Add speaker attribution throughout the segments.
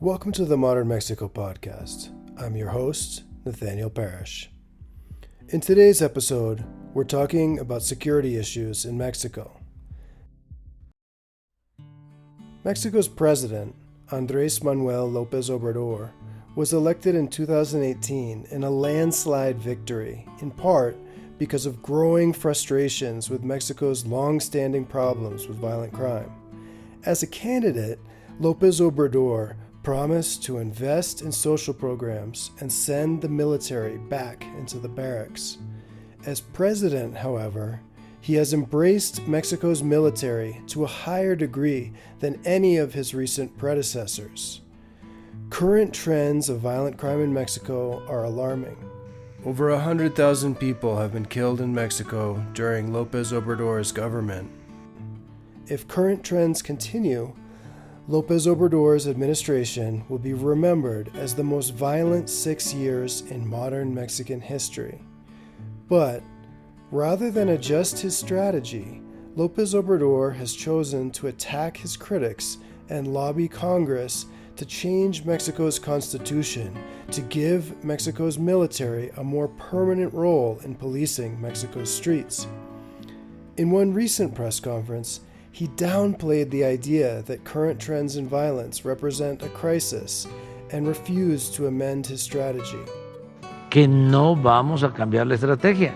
Speaker 1: Welcome to the Modern Mexico podcast. I'm your host, Nathaniel Parish. In today's episode, we're talking about security issues in Mexico. Mexico's president, Andrés Manuel Lopez Obrador, was elected in 2018 in a landslide victory, in part because of growing frustrations with Mexico's long-standing problems with violent crime. As a candidate, Lopez Obrador promised to invest in social programs and send the military back into the barracks. As president, however, he has embraced Mexico's military to a higher degree than any of his recent predecessors. Current trends of violent crime in Mexico are alarming. Over 100,000 people have been killed in Mexico during Lopez Obrador's government. If current trends continue, Lopez Obrador's administration will be remembered as the most violent 6 years in modern Mexican history. But rather than adjust his strategy, Lopez Obrador has chosen to attack his critics and lobby Congress to change Mexico's constitution to give Mexico's military a more permanent role in policing Mexico's streets. In one recent press conference, he downplayed the idea that current trends in violence represent a crisis and refused to amend his strategy.
Speaker 2: Que no vamos a cambiar la estrategia,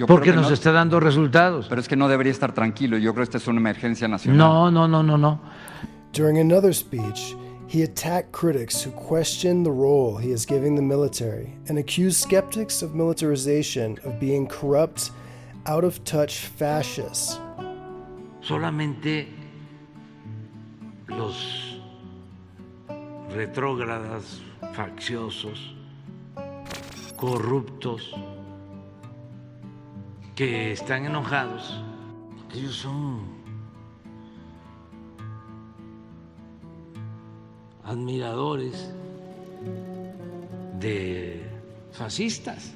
Speaker 2: porque nos está dando resultados.
Speaker 3: Pero es que no debería estar tranquilo. Yo creo que esta es una emergencia nacional.
Speaker 2: No.
Speaker 1: During another speech, he attacked critics who questioned the role he is giving the military and accused skeptics of militarization of being corrupt, out-of-touch fascists.
Speaker 2: Solamente los retrógradas, facciosos, corruptos, que están enojados, ellos son admiradores de fascistas.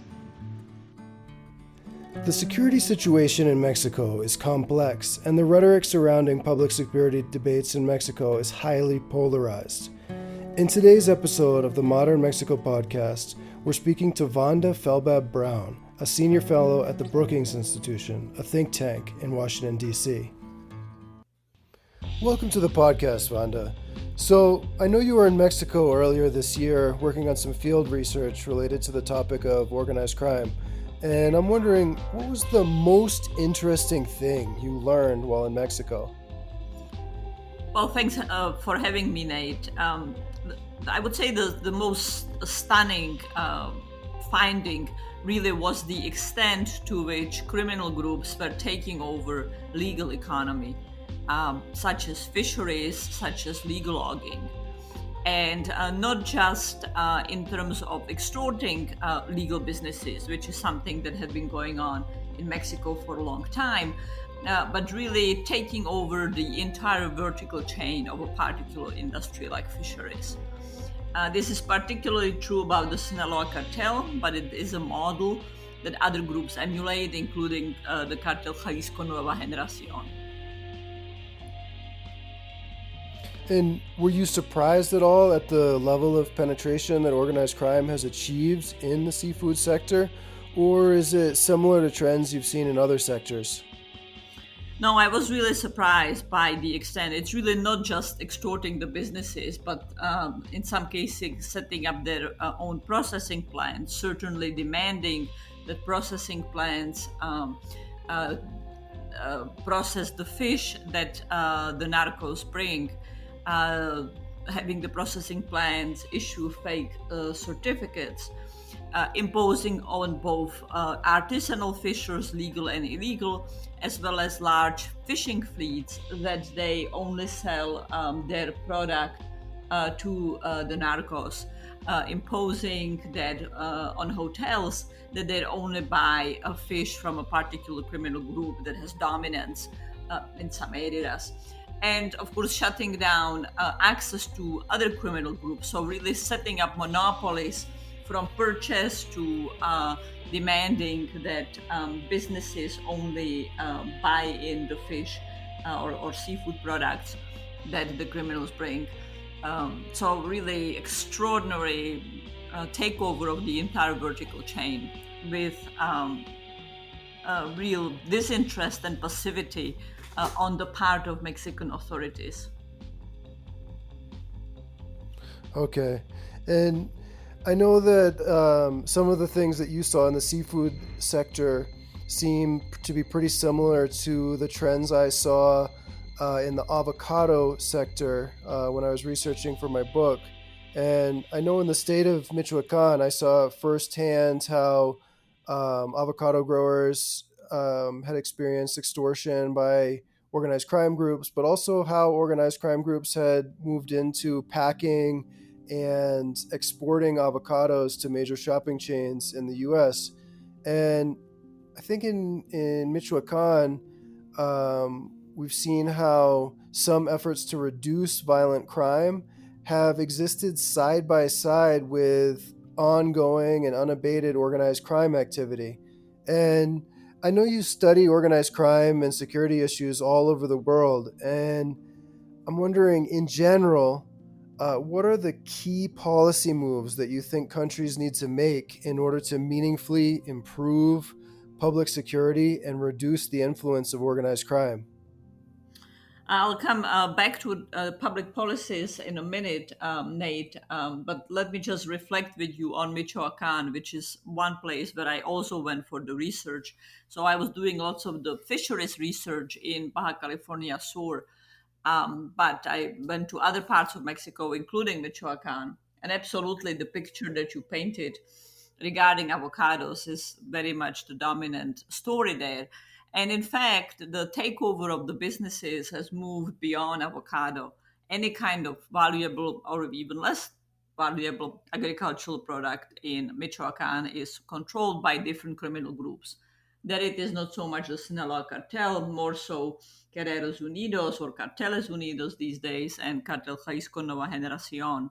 Speaker 1: The security situation in Mexico is complex, and the rhetoric surrounding public security debates in Mexico is highly polarized. In today's episode of the Modern Mexico podcast, we're speaking to Vanda Felbab-Brown, a senior fellow at the Brookings Institution, a think tank in Washington, D.C. Welcome to the podcast, Vanda. So, I know you were in Mexico earlier this year working on some field research related to the topic of organized crime. And I'm wondering, what was the most interesting thing you learned while in Mexico?
Speaker 4: Well, thanks for having me, Nate. I would say the most stunning finding really was the extent to which criminal groups were taking over legal economy. Such as fisheries, such as legal logging. And not just in terms of extorting legal businesses, which is something that had been going on in Mexico for a long time, but really taking over the entire vertical chain of a particular industry like fisheries. This is particularly true about the Sinaloa cartel, but it is a model that other groups emulate, including the cartel Jalisco Nueva Generación.
Speaker 1: And were you surprised at all at the level of penetration that organized crime has achieved in the seafood sector? Or is it similar to trends you've seen in other sectors?
Speaker 4: No, I was really surprised by the extent. It's really not just extorting the businesses, but in some cases setting up their own processing plants, certainly demanding that processing plants process the fish that the narcos bring. Having the processing plants issue fake certificates, imposing on both artisanal fishers, legal and illegal, as well as large fishing fleets that they only sell their product to the narcos, imposing that on hotels that they only buy a fish from a particular criminal group that has dominance in some areas. And of course, shutting down access to other criminal groups. So really setting up monopolies from purchase to demanding that businesses only buy in the fish or seafood products that the criminals bring. So really extraordinary takeover of the entire vertical chain with real disinterest and passivity on the part of Mexican authorities.
Speaker 1: Okay. And I know that some of the things that you saw in the seafood sector seem to be pretty similar to the trends I saw in the avocado sector when I was researching for my book. And I know in the state of Michoacan, I saw firsthand how avocado growers had experienced extortion by organized crime groups, but also how organized crime groups had moved into packing and exporting avocados to major shopping chains in the U.S. And I think in Michoacan, we've seen how some efforts to reduce violent crime have existed side by side with ongoing and unabated organized crime activity. And I know you study organized crime and security issues all over the world, and I'm wondering, in general, what are the key policy moves that you think countries need to make in order to meaningfully improve public security and reduce the influence of organized crime?
Speaker 4: I'll come back to public policies in a minute, Nate, but let me just reflect with you on Michoacan, which is one place where I also went for the research. So I was doing lots of the fisheries research in Baja California Sur, but I went to other parts of Mexico, including Michoacan. And absolutely, the picture that you painted regarding avocados is very much the dominant story there. And in fact, the takeover of the businesses has moved beyond avocado. Any kind of valuable or even less valuable agricultural product in Michoacan is controlled by different criminal groups. That it is not so much the Sinaloa cartel, more so Guerreros Unidos or Carteles Unidos these days, and Cartel Jalisco Nueva Generación.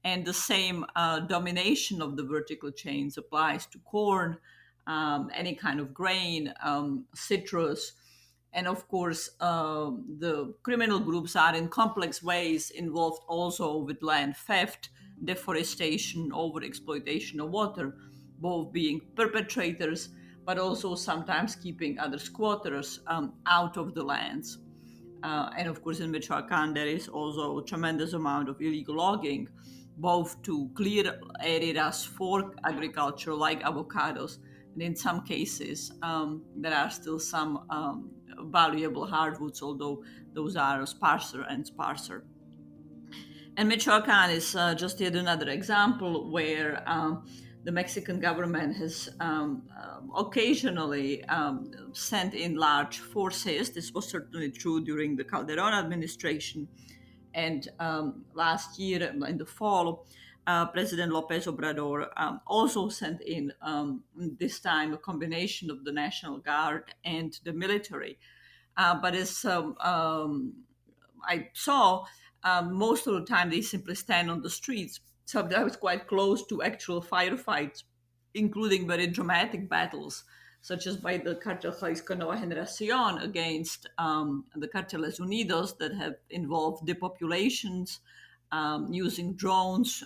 Speaker 4: And the same domination of the vertical chains applies to corn, any kind of grain, citrus. And of course, the criminal groups are in complex ways involved also with land theft, deforestation, overexploitation of water, both being perpetrators, but also sometimes keeping other squatters out of the lands. And of course, in Michoacan, there is also a tremendous amount of illegal logging, both to clear areas for agriculture like avocados, and in some cases, there are still some valuable hardwoods, although those are sparser and sparser. And Michoacan is just yet another example where the Mexican government has occasionally sent in large forces. This was certainly true during the Calderon administration. And last year, in the fall, President Lopez Obrador also sent in, this time, a combination of the National Guard and the military. But as I saw, most of the time they simply stand on the streets. Sometimes quite close to actual firefights, including very dramatic battles, such as by the Cartel Jalisco Nueva Generación against the Carteles Unidos that have involved depopulations, using drones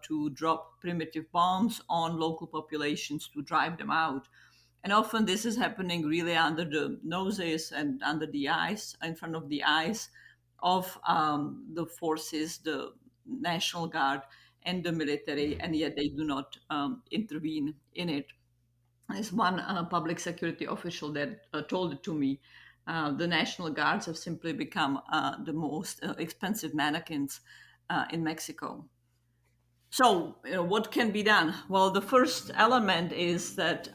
Speaker 4: to drop primitive bombs on local populations to drive them out. And often this is happening really under the noses and under the eyes, in front of the eyes of the forces, the National Guard and the military, and yet they do not intervene in it. As one public security official that told it to me, the National Guards have simply become the most expensive mannequins in Mexico. So, what can be done? Well, the first element is that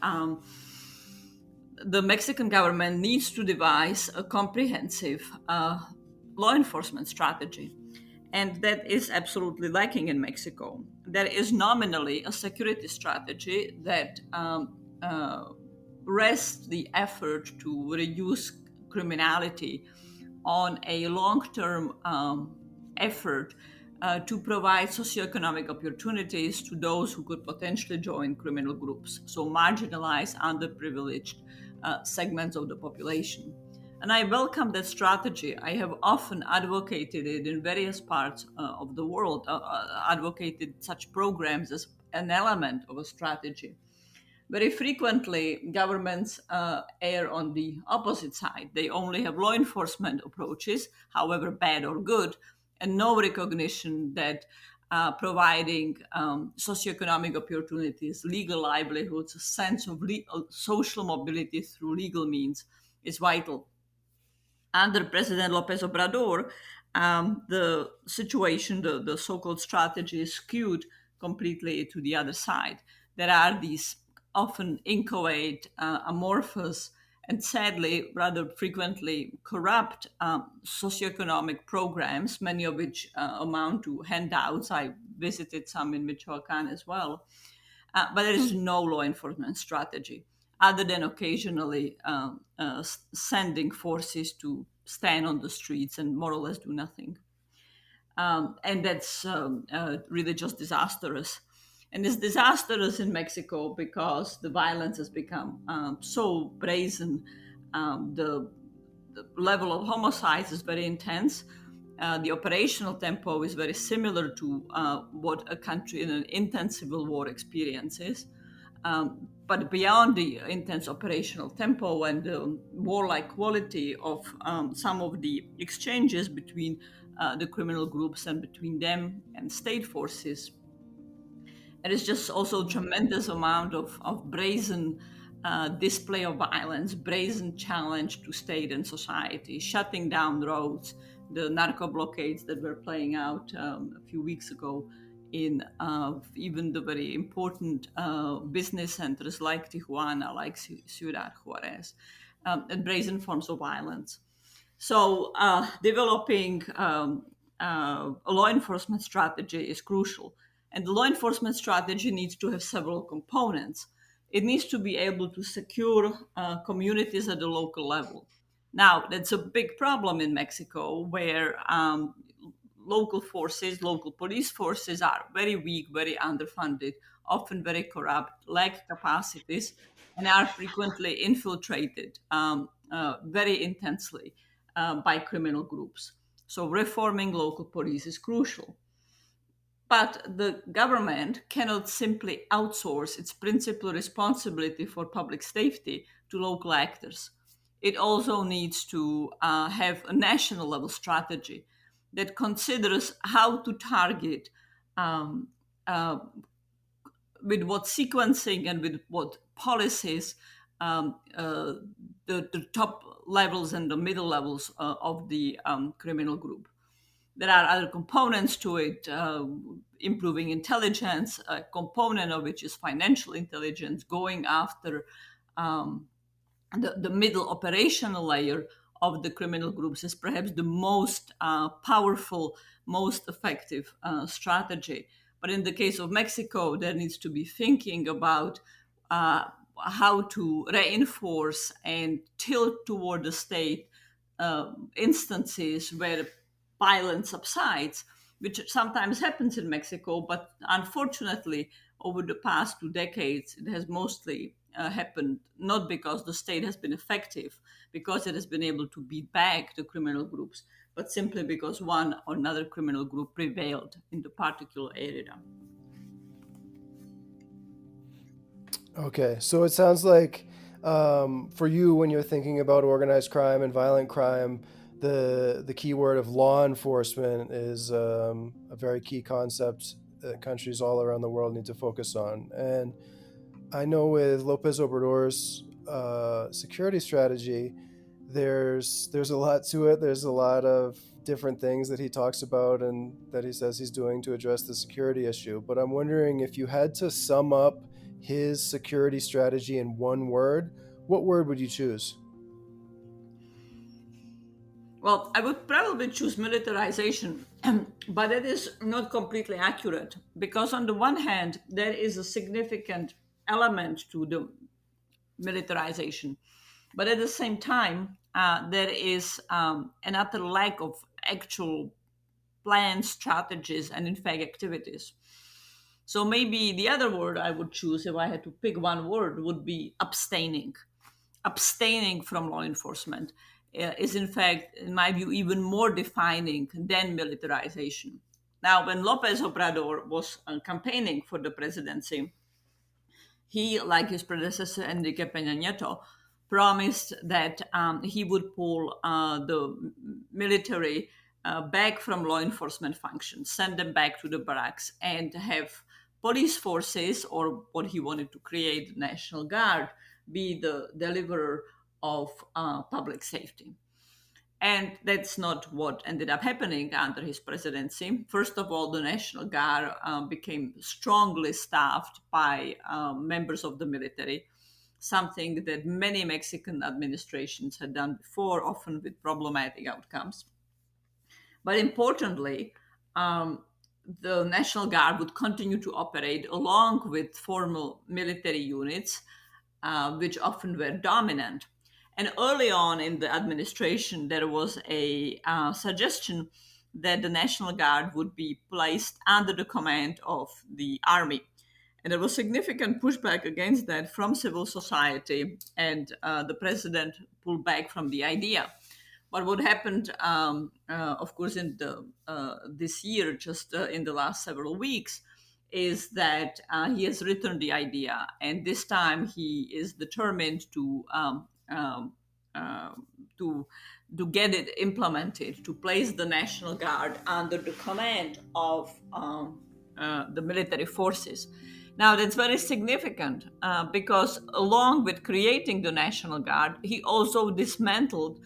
Speaker 4: the Mexican government needs to devise a comprehensive law enforcement strategy. And that is absolutely lacking in Mexico. There is nominally a security strategy that rests the effort to reduce criminality on a long-term effort to provide socioeconomic opportunities to those who could potentially join criminal groups, so marginalized, underprivileged segments of the population. And I welcome that strategy. I have often advocated it in various parts of the world, advocated such programs as an element of a strategy. Very frequently, governments err on the opposite side. They only have law enforcement approaches, however bad or good, and no recognition that providing socioeconomic opportunities, legal livelihoods, a sense of social mobility through legal means is vital. Under President Lopez Obrador, the situation, the so-called strategy is skewed completely to the other side. There are these often inchoate, amorphous, and sadly, rather frequently corrupt socioeconomic programs, many of which amount to handouts. I visited some in Michoacan as well. But there is no law enforcement strategy other than occasionally sending forces to stand on the streets and more or less do nothing. And that's really just disastrous. And it's disastrous in Mexico because the violence has become so brazen. The level of homicides is very intense. The operational tempo is very similar to what a country in an intense civil war experiences. But beyond the intense operational tempo and the warlike quality of some of the exchanges between the criminal groups and between them and state forces, there is just also a tremendous amount of brazen display of violence, brazen challenge to state and society, shutting down roads, the narco blockades that were playing out a few weeks ago in even the very important business centers like Tijuana, like Ciudad Juarez, and brazen forms of violence. So developing a law enforcement strategy is crucial. And the law enforcement strategy needs to have several components. It needs to be able to secure communities at the local level. Now, that's a big problem in Mexico where local forces, local police forces are very weak, very underfunded, often very corrupt, lack capacities, and are frequently infiltrated very intensely by criminal groups. So reforming local police is crucial. But the government cannot simply outsource its principal responsibility for public safety to local actors. It also needs to have a national level strategy that considers how to target um, uh, with what sequencing and with what policies the top levels and the middle levels of the criminal group. There are other components to it, improving intelligence, a component of which is financial intelligence, going after the middle operational layer of the criminal groups is perhaps the most powerful, most effective strategy. But in the case of Mexico, there needs to be thinking about how to reinforce and tilt toward the state instances where violence subsides, which sometimes happens in Mexico, but unfortunately, over the past 2 decades, it has mostly happened not because the state has been effective, because it has been able to beat back the criminal groups, but simply because one or another criminal group prevailed in the particular area.
Speaker 1: Okay, so it sounds like for you, when you're thinking about organized crime and violent crime, the key word of law enforcement is a very key concept that countries all around the world need to focus on. And I know with Lopez Obrador's security strategy, there's a lot to it. There's a lot of different things that he talks about and that he says he's doing to address the security issue. But I'm wondering if you had to sum up his security strategy in one word, what word would you choose?
Speaker 4: Well, I would probably choose militarization, but it is not completely accurate because, on the one hand, there is a significant element to the militarization, but at the same time, there is an utter lack of actual plans, strategies, and in fact, activities. So maybe the other word I would choose, if I had to pick one word, would be abstaining from law enforcement. is in fact, in my view, even more defining than militarization. Now, when Lopez Obrador was campaigning for the presidency, he, like his predecessor Enrique Peña Nieto, promised that he would pull the military back from law enforcement functions, send them back to the barracks, and have police forces, or what he wanted to create, the National Guard, be the deliverer of public safety. And that's not what ended up happening under his presidency. First of all, the National Guard became strongly staffed by members of the military, something that many Mexican administrations had done before, often with problematic outcomes. But importantly, the National Guard would continue to operate along with formal military units, which often were dominant. And early on in the administration, there was a suggestion that the National Guard would be placed under the command of the army. And there was significant pushback against that from civil society, and the president pulled back from the idea. But what happened, of course, in this year, just in the last several weeks, is that he has returned the idea, and this time he is determined to get it implemented, to place the National Guard under the command of the military forces. Now, that's very significant because along with creating the National Guard, he also dismantled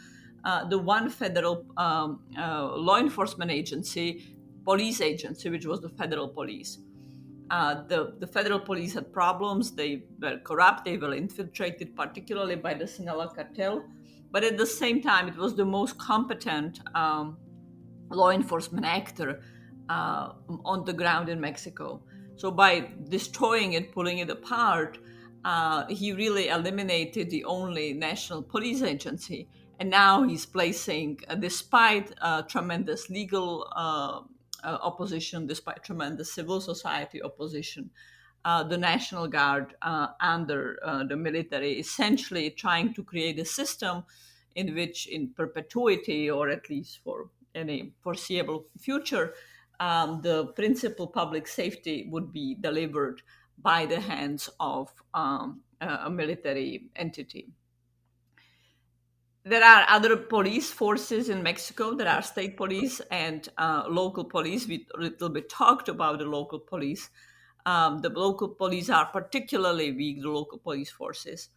Speaker 4: the one federal law enforcement agency, police agency, which was the federal police. The federal police had problems. They were corrupt. They were infiltrated, particularly by the Sinaloa cartel. But at the same time, it was the most competent law enforcement actor on the ground in Mexico. So by destroying it, pulling it apart, he really eliminated the only national police agency. And now he's placing, despite tremendous legal opposition, despite tremendous civil society opposition, the National Guard under the military, essentially trying to create a system in which, in perpetuity, or at least for any foreseeable future, the principal public safety would be delivered by the hands of a military entity. There are other police forces in Mexico. There are state police and local police. We a little bit talked about the local police. The local police are particularly weak, the local police forces.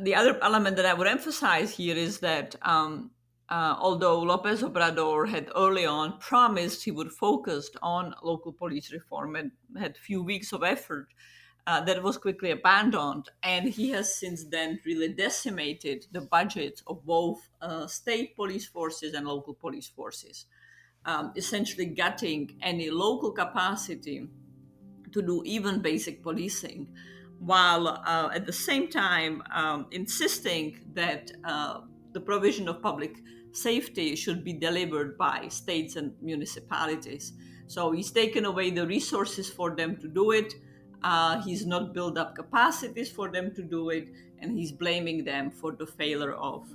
Speaker 4: The other element that I would emphasize here is that although Lopez Obrador had early on promised he would focus on local police reform and had few weeks of effort, that was quickly abandoned, and he has since then really decimated the budgets of both state police forces and local police forces, essentially gutting any local capacity to do even basic policing, while at the same time insisting that the provision of public safety should be delivered by states and municipalities. So he's taken away the resources for them to do it. He's not built up capacities for them to do it, and he's blaming them for the failure of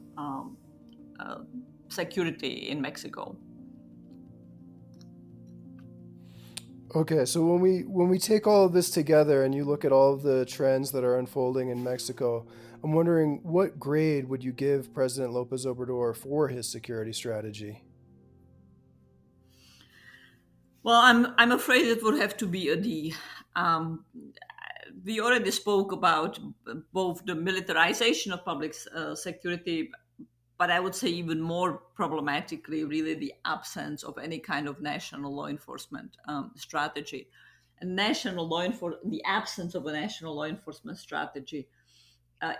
Speaker 4: security in Mexico.
Speaker 1: Okay, so when we take all of this together and you look at all of the trends that are unfolding in Mexico, I'm wondering, what grade would you give President Lopez Obrador for his security strategy?
Speaker 4: Well, I'm afraid it would have to be a D. We already spoke about both the militarization of public security, but I would say even more problematically, really the absence of any kind of national law enforcement strategy. The absence of a national law enforcement strategy,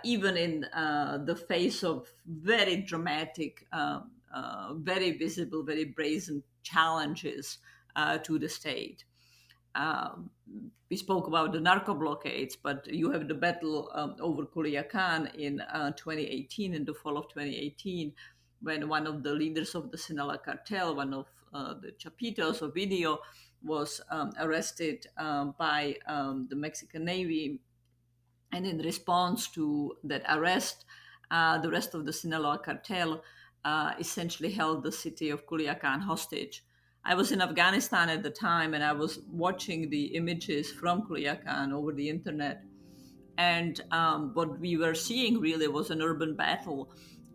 Speaker 4: even in the face of very dramatic, very visible, very brazen challenges to the state. We spoke about the narco blockades, but you have the battle over Culiacan in 2018, in the fall of 2018, when one of the leaders of the Sinaloa cartel, one of the Chapitos, Ovidio, was arrested by the Mexican Navy. And in response to that arrest, the rest of the Sinaloa cartel essentially held the city of Culiacan hostage. I was in Afghanistan at the time, and I was watching the images from Culiacan over the internet. And what we were seeing really was an urban battle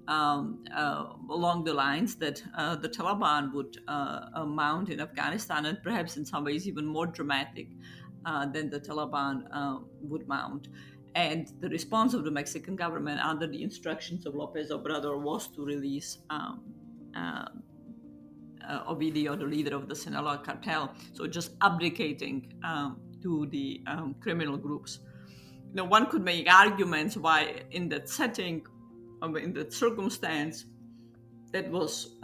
Speaker 4: along the lines that the Taliban would mount in Afghanistan, and perhaps in some ways even more dramatic than the Taliban would mount. And the response of the Mexican government under the instructions of Lopez Obrador was to release Ovidio, the leader of the Sinaloa cartel, so just abdicating to the criminal groups. One could make arguments why in that setting, in that circumstance, that was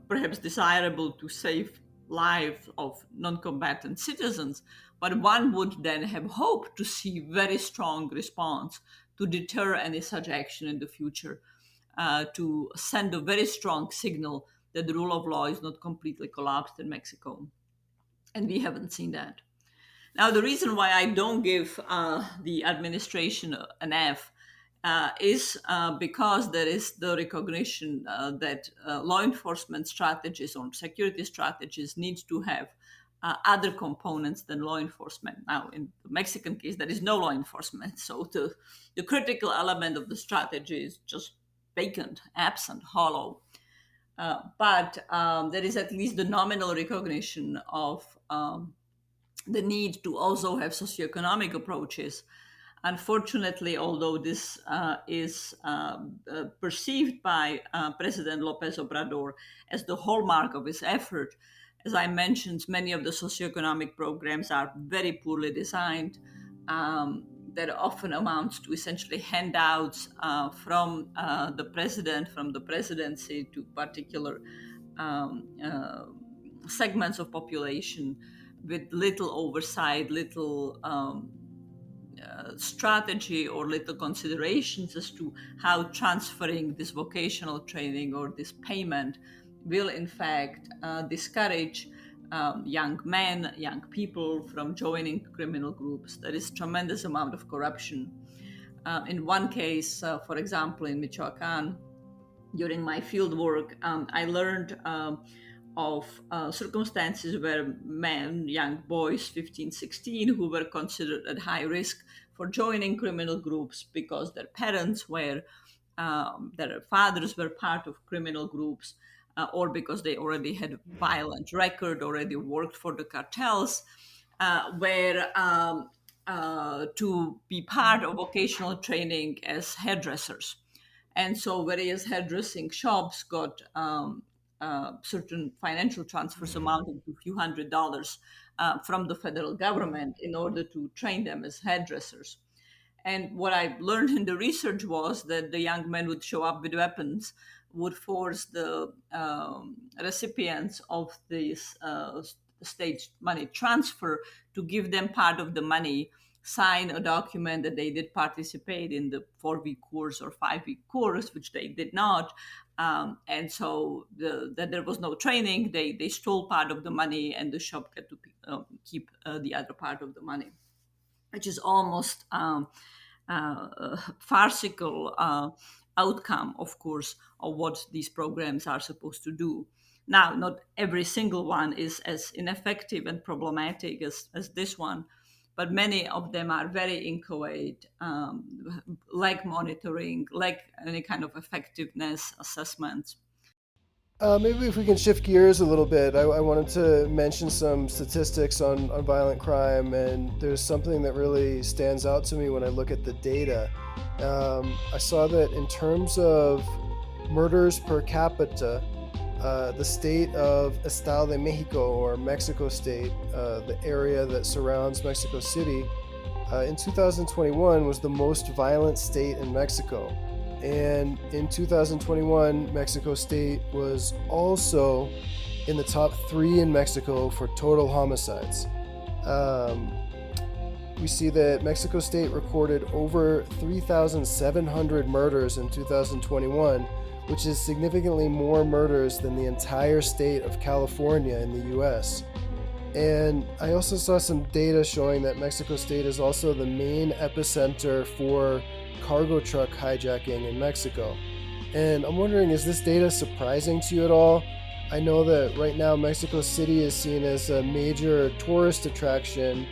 Speaker 4: perhaps desirable to save lives of non-combatant citizens, but one would then have hoped to see very strong response to deter any such action in the future, to send a very strong signal that the rule of law is not completely collapsed in Mexico. And we haven't seen that. Now, the reason why I don't give the administration an F is because there is the recognition that law enforcement strategies or security strategies need to have other components than law enforcement. Now, in the Mexican case, there is no law enforcement. So the critical element of the strategy is just vacant, absent, hollow. But there is at least the nominal recognition of the need to also have socioeconomic approaches. Unfortunately, although this is perceived by President Lopez Obrador as the hallmark of his effort, as I mentioned, many of the socioeconomic programs are very poorly designed. That often amounts to essentially handouts from the president, from the presidency to particular segments of population with little oversight, little strategy or little considerations as to how transferring this vocational training or this payment will in fact discourage young men, young people from joining criminal groups. There is tremendous amount of corruption. In one case, for example, in Michoacan, during my field work, I learned of circumstances where men, young boys, 15, 16, who were considered at high risk for joining criminal groups because their parents were, their fathers were part of criminal groups, or because they already had a violent record, already worked for the cartels, were to be part of vocational training as hairdressers. And so various hairdressing shops got certain financial transfers amounting to a few $100s from the federal government in order to train them as hairdressers. And what I learned in the research was that the young men would show up with weapons, would force the recipients of this state money transfer to give them part of the money, sign a document that they did participate in the 4-week course or 5-week course, which they did not. And so that there was no training. They stole part of the money, and the shop had to keep the other part of the money, which is almost farcical outcome, of course, of what these programs are supposed to do. Now, not every single one is as ineffective and problematic as this one, but many of them are very inchoate, lack monitoring, lack any kind of effectiveness assessments.
Speaker 1: Maybe if we can shift gears a little bit, I wanted to mention some statistics on violent crime, and there's something that really stands out to me when I look at the data. I saw that in terms of murders per capita, the state of Estado de Mexico, or Mexico State, the area that surrounds Mexico City, in 2021 was the most violent state in Mexico. And in 2021, Mexico State was also in the top 3 in Mexico for total homicides. We see that Mexico State recorded over 3,700 murders in 2021, which is significantly more murders than the entire state of California in the U.S. And I also saw some data showing that Mexico State is also the main epicenter for cargo truck hijacking in Mexico. And I'm wondering, is this data surprising to you at all? I know that right now Mexico City is seen as a major tourist attraction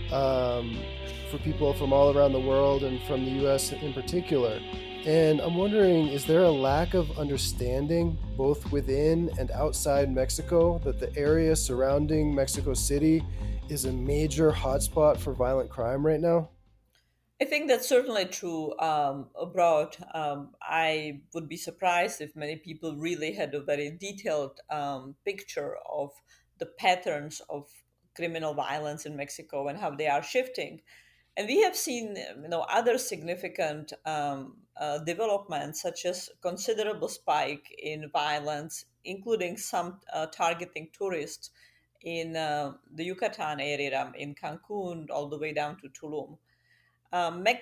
Speaker 1: for people from all around the world and from the US in particular. And I'm wondering, is there a lack of understanding, both within and outside Mexico, that the area surrounding Mexico City is a major hotspot for violent crime right now?
Speaker 4: I think that's certainly true abroad. I would be surprised if many people really had a very detailed picture of the patterns of criminal violence in Mexico and how they are shifting. And we have seen, other significant developments, such as considerable spike in violence, including some targeting tourists in the Yucatan area, in Cancun, all the way down to Tulum.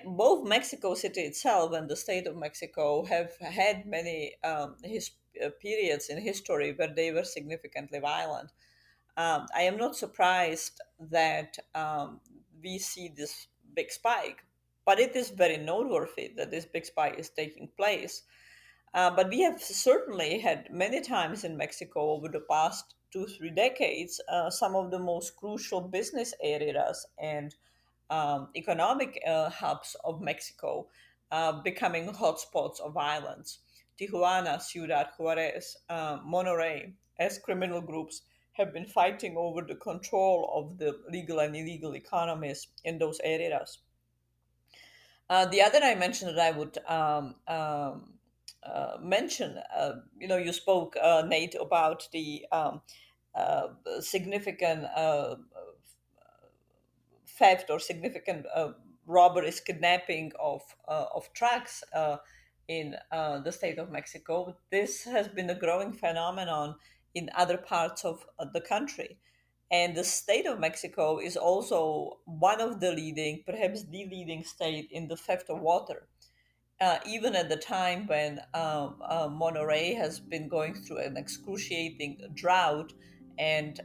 Speaker 4: Both Mexico City itself and the state of Mexico have had many periods in history where they were significantly violent. I am not surprised that we see this big spike, but it is very noteworthy that this big spike is taking place. But we have certainly had many times in Mexico over the past 2, 3 decades some of the most crucial business areas and economic hubs of Mexico becoming hotspots of violence. Tijuana, Ciudad Juarez, Monterrey, as criminal groups have been fighting over the control of the legal and illegal economies in those areas. The other dimension that I would mention, you spoke, Nate, about the significant theft or significant robberies, kidnapping of trucks in the state of Mexico. This has been a growing phenomenon in other parts of the country. And the state of Mexico is also one of the leading, perhaps the leading state in the theft of water. Even at the time when Monterrey has been going through an excruciating drought and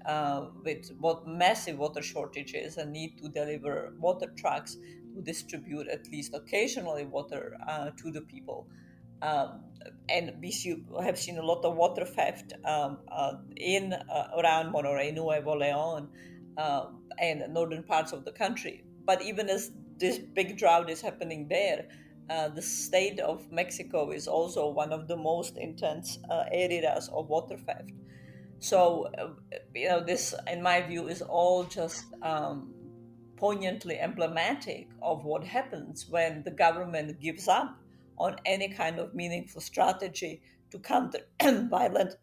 Speaker 4: with massive water shortages and need to deliver water trucks to distribute at least occasionally water to the people. Um, and have seen a lot of water theft in around Monterrey, Nuevo Leon, and northern parts of the country. But even as this big drought is happening there, the state of Mexico is also one of the most intense areas of water theft. So, this, in my view, is all just poignantly emblematic of what happens when the government gives up on any kind of meaningful strategy to counter violent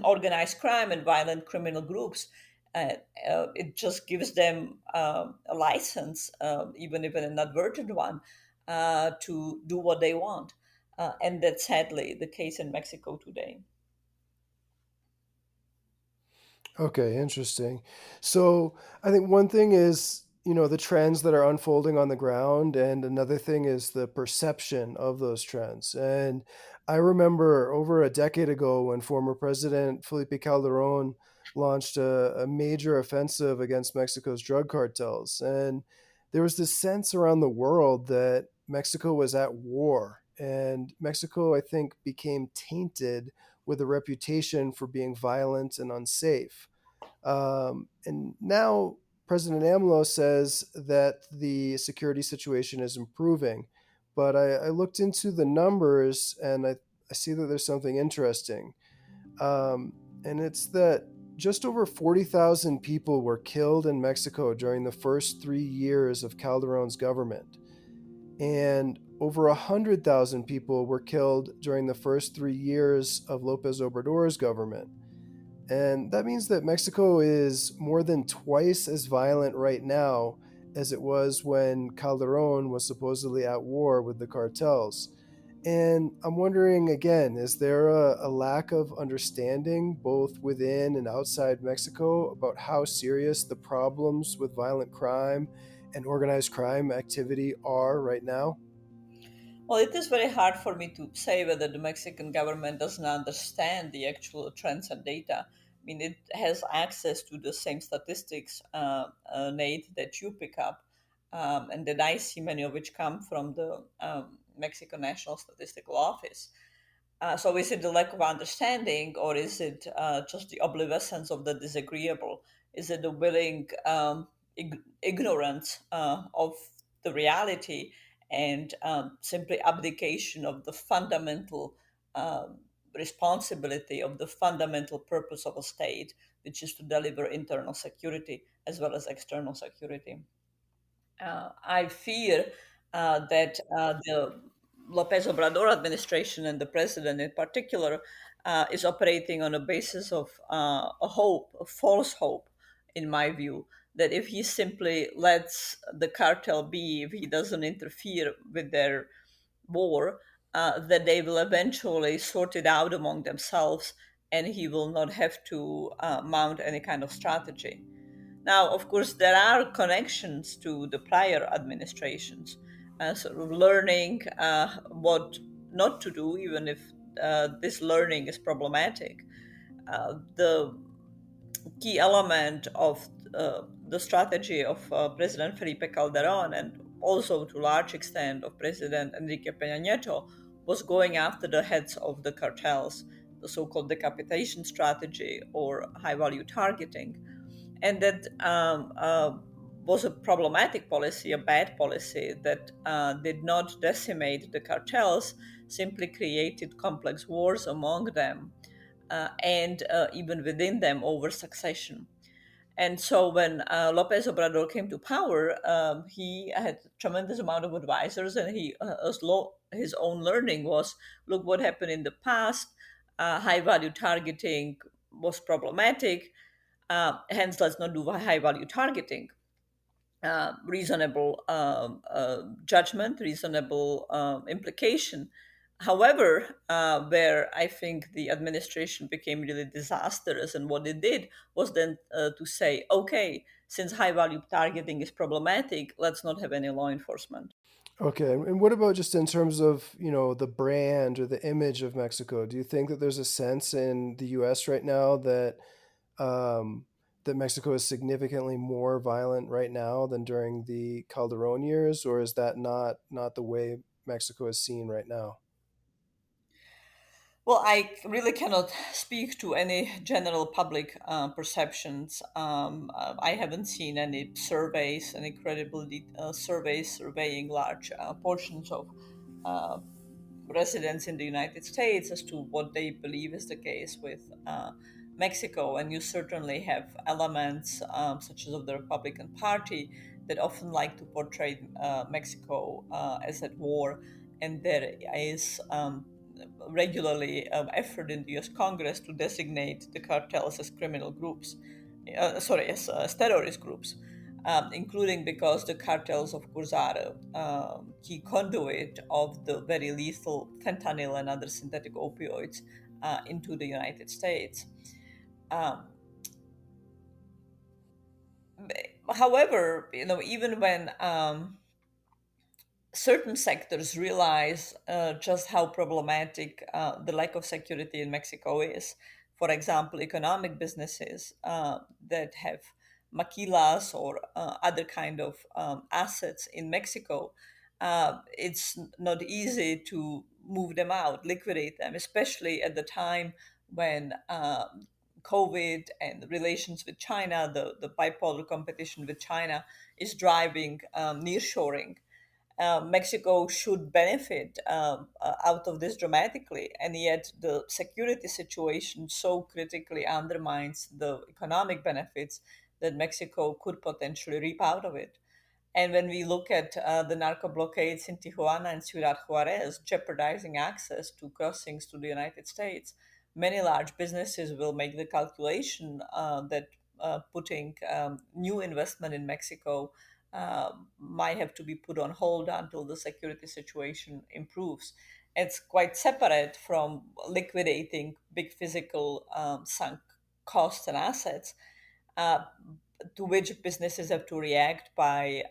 Speaker 4: organized crime and violent criminal groups. It just gives them a license, even if an inadvertent one, to do what they want. And that's sadly the case in Mexico today.
Speaker 1: Okay, interesting. So I think one thing is, the trends that are unfolding on the ground, and another thing is the perception of those trends. And I remember over a decade ago when former President Felipe Calderon launched a major offensive against Mexico's drug cartels. And there was this sense around the world that Mexico was at war. And Mexico, I think, became tainted with a reputation for being violent and unsafe. And now President AMLO says that the security situation is improving. But I looked into the numbers and I see that there's something interesting. And it's that just over 40,000 people were killed in Mexico during the first 3 years of Calderon's government. And over 100,000 people were killed during the first 3 years of Lopez Obrador's government. And that means that Mexico is more than twice as violent right now as it was when Calderon was supposedly at war with the cartels. And I'm wondering again, is there a lack of understanding both within and outside Mexico about how serious the problems with violent crime and organized crime activity are right now?
Speaker 4: Well, it is very hard for me to say whether the Mexican government doesn't understand the actual trends and data. mean, it has access to the same statistics, Nate, that you pick up, and that I see, many of which come from the Mexico National Statistical Office. So is it the lack of understanding, or is it just the oblivious of the disagreeable? Is it the willing ignorance of the reality, and simply abdication of the fundamental responsibility of the fundamental purpose of a state, which is to deliver internal security as well as external security? I fear that the Lopez Obrador administration, and the president in particular, is operating on a basis of a hope, a false hope, in my view, that if he simply lets the cartel be, if he doesn't interfere with their war, that they will eventually sort it out among themselves, and he will not have to mount any kind of strategy. Now, of course, there are connections to the prior administrations, sort of learning what not to do, even if this learning is problematic. The key element of the strategy of President Felipe Calderon, and also to a large extent of President Enrique Peña Nieto, was going after the heads of the cartels, the so-called decapitation strategy or high-value targeting. And that was a problematic policy, a bad policy that did not decimate the cartels, simply created complex wars among them, and even within them over succession. And so when Lopez Obrador came to power, he had a tremendous amount of advisors, and his own learning was, look what happened in the past. High value targeting was problematic. Hence, let's not do high value targeting. Reasonable judgment, reasonable implication. However, where I think the administration became really disastrous, and what it did was then to say, okay, since high value targeting is problematic, let's not have any law enforcement.
Speaker 1: Okay, and what about just in terms of, the brand or the image of Mexico? Do you think that there's a sense in the U.S. right now that um, that Mexico is significantly more violent right now than during the Calderon years, or is that not the way Mexico is seen right now?
Speaker 4: Well, I really cannot speak to any general public perceptions. I haven't seen any surveys, any credibility surveys surveying large portions of uh, residents in the United States as to what they believe is the case with Mexico. And you certainly have elements such as of the Republican Party that often like to portray Mexico as at war. And there is regularly effort in the US Congress to designate the cartels as criminal groups, as terrorist groups. Including because the cartels, of course, are a key conduit of the very lethal fentanyl and other synthetic opioids into the United States. Um, However, even when certain sectors realize just how problematic the lack of security in Mexico is. For example, economic businesses that have maquilas or other kind of assets in Mexico, it's not easy to move them out, liquidate them, especially at the time when COVID and relations with China, the bipolar competition with China, is driving nearshoring. Mexico should benefit out of this dramatically, and yet the security situation so critically undermines the economic benefits that Mexico could potentially reap out of it. And when we look at the narco blockades in Tijuana and Ciudad Juarez jeopardizing access to crossings to the United States, many large businesses will make the calculation that putting new investment in Mexico might have to be put on hold until the security situation improves. It's quite separate from liquidating big physical sunk costs and assets, uh, to which businesses have to react by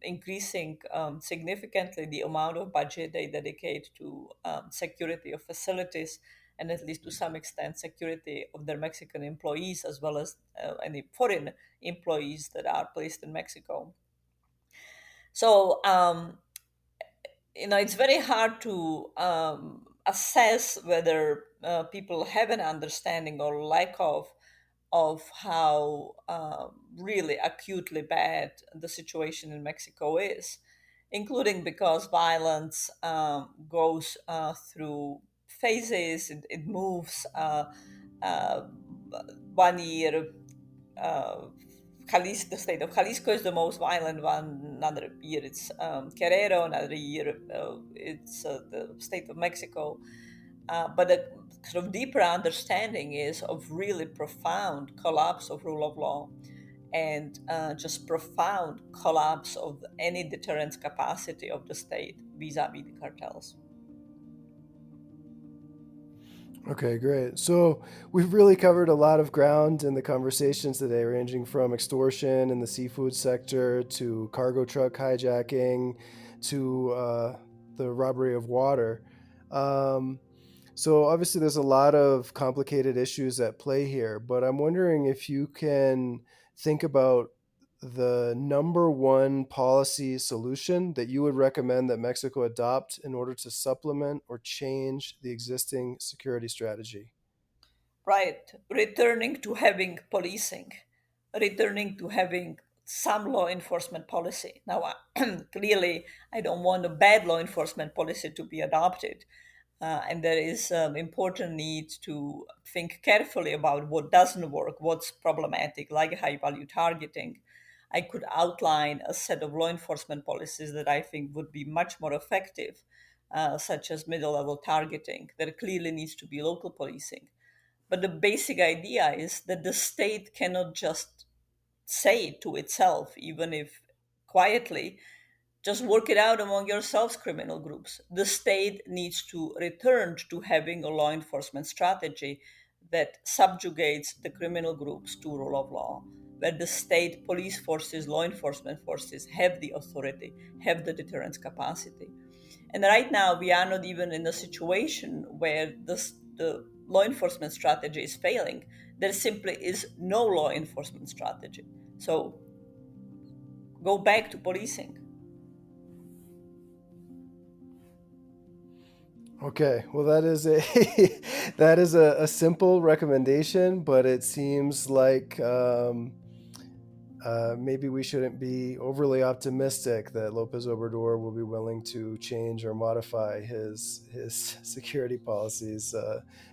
Speaker 4: increasing significantly the amount of budget they dedicate to security of facilities and at least to some extent security of their Mexican employees as well as any foreign employees that are placed in Mexico. So, it's very hard to assess whether people have an understanding or lack of how really acutely bad the situation in Mexico is, including because violence goes through phases. It moves. Uh, 1 year, the state of Jalisco is the most violent one. Another year it's Guerrero. Another year it's the state of Mexico. But the sort of deeper understanding is of really profound collapse of rule of law and just profound collapse of any deterrence capacity of the state vis-a-vis the cartels.
Speaker 1: Okay, great. So we've really covered a lot of ground in the conversations today, ranging from extortion in the seafood sector to cargo truck hijacking to the robbery of water. So obviously there's a lot of complicated issues at play here, but I'm wondering if you can think about the number one policy solution that you would recommend that Mexico adopt in order to supplement or change the existing security strategy.
Speaker 4: Right. Returning to having policing, returning to having some law enforcement policy. Now, clearly, I don't want a bad law enforcement policy to be adopted. And there is important need to think carefully about what doesn't work, what's problematic, like high value targeting. I could outline a set of law enforcement policies that I think would be much more effective, such as middle level targeting. There clearly needs to be local policing. But the basic idea is that the state cannot just say to itself, even if quietly, just work it out among yourselves, criminal groups. The state needs to return to having a law enforcement strategy that subjugates the criminal groups to rule of law, where the state police forces, law enforcement forces have the authority, have the deterrence capacity. And right now, we are not even in a situation where the law enforcement strategy is failing. There simply is no law enforcement strategy. So go back to policing.
Speaker 1: Okay, well, that is a simple recommendation, but it seems like maybe we shouldn't be overly optimistic that Lopez Obrador will be willing to change or modify his security policies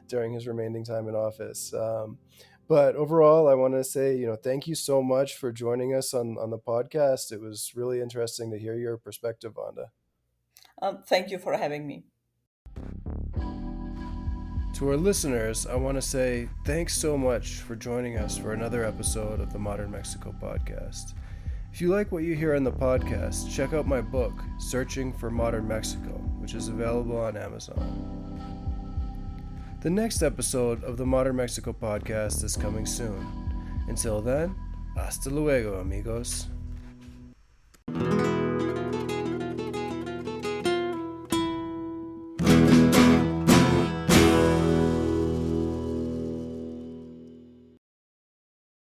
Speaker 1: during his remaining time in office. But overall, I want to say, thank you so much for joining us on the podcast. It was really interesting to hear your perspective, Vanda.
Speaker 4: Thank you for having me.
Speaker 1: To our listeners, I want to say thanks so much for joining us for another episode of the Modern Mexico podcast. If you like what you hear on the podcast, check out my book, Searching for Modern Mexico, which is available on Amazon. The next episode of the Modern Mexico podcast is coming soon. Until then, hasta luego, amigos.